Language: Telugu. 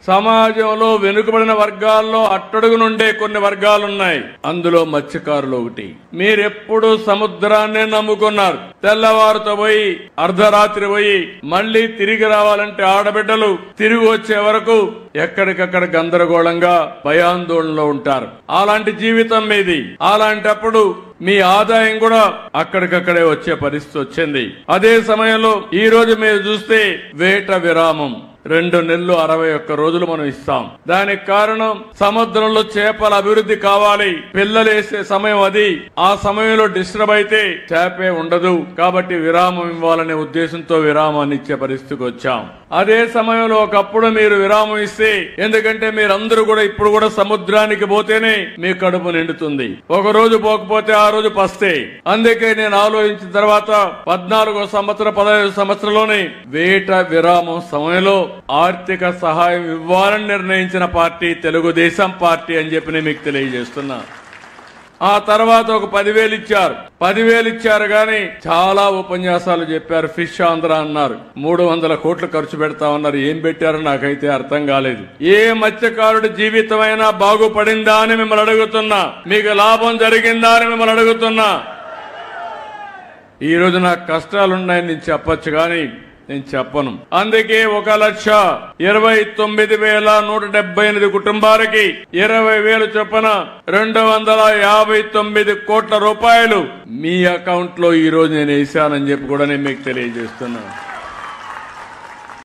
సమాజంలో వెనుకబడిన వర్గాల్లో అట్టడుగు నుండే కొన్ని వర్గాలున్నాయి. అందులో మత్స్యకారులు ఒకటి. మీరెప్పుడు సముద్రాన్నే నమ్ముకున్నారు. తెల్లవారుతో పోయి అర్ధరాత్రి పోయి మళ్లీ తిరిగి రావాలంటే ఆడబిడ్డలు తిరిగి వచ్చే వరకు ఎక్కడికక్కడ గందరగోళంగా భయాందోళనలో ఉంటారు. అలాంటి జీవితం మీది. అలాంటప్పుడు మీ ఆదాయం కూడా అక్కడికక్కడే వచ్చే పరిస్థితి వచ్చింది. అదే సమయంలో ఈ రోజు మీరు చూస్తే వేట విరామం 2 నెలలు 61 రోజులు మనం ఇస్తాం. దానికి కారణం సముద్రంలో చేపల అభివృద్ధి కావాలి. పిల్లలేసే సమయం అది. ఆ సమయంలో డిస్టర్బ్ అయితే చేపే ఉండదు. కాబట్టి విరామం ఇవ్వాలనే ఉద్దేశంతో విరామాన్ని ఇచ్చే పరిస్థితికి వచ్చాం. అదే సమయంలో ఒకప్పుడు మీరు విరామం ఇస్తే, ఎందుకంటే మీరందరూ కూడా ఇప్పుడు కూడా సముద్రానికి పోతేనే మీ కడుపు నిండుతుంది. ఒక రోజు పోకపోతే ఆ రోజు పస్తే. అందుకే నేను ఆలోచించిన తర్వాత 14వ సంవత్సరం 15వ సంవత్సరంలోనే వేట విరామం సమయంలో ఆర్థిక సహాయం ఇవ్వాలని నిర్ణయించిన పార్టీ తెలుగుదేశం పార్టీ అని చెప్పి మీకు తెలియజేస్తున్నా. ఆ తర్వాత ఒక 10,000 ఇచ్చారు. 10,000 ఇచ్చారు గాని చాలా ఉపన్యాసాలు చెప్పారు. ఫిష్ ఆంధ్ర అన్నారు. 300 కోట్లు ఖర్చు పెడతా ఉన్నారు. ఏం పెట్టారో నాకైతే అర్థం కాలేదు. ఏ మత్స్యకారుడి జీవితమైనా బాగుపడిందా అని మిమ్మల్ని అడుగుతున్నా. మీకు లాభం జరిగిందా అని మిమ్మల్ని అడుగుతున్నా. ఈ రోజు నాకు కష్టాలున్నాయని నేను చెప్పొచ్చు గాని నేను చెప్పను. అందుకే 1,29,178 కుటుంబాలకి 20,000 చొప్పున 259 కోట్ల రూపాయలు మీ అకౌంట్ లో ఈ రోజు నేను వేశానని చెప్పి కూడా నేను మీకు తెలియజేస్తున్నాను.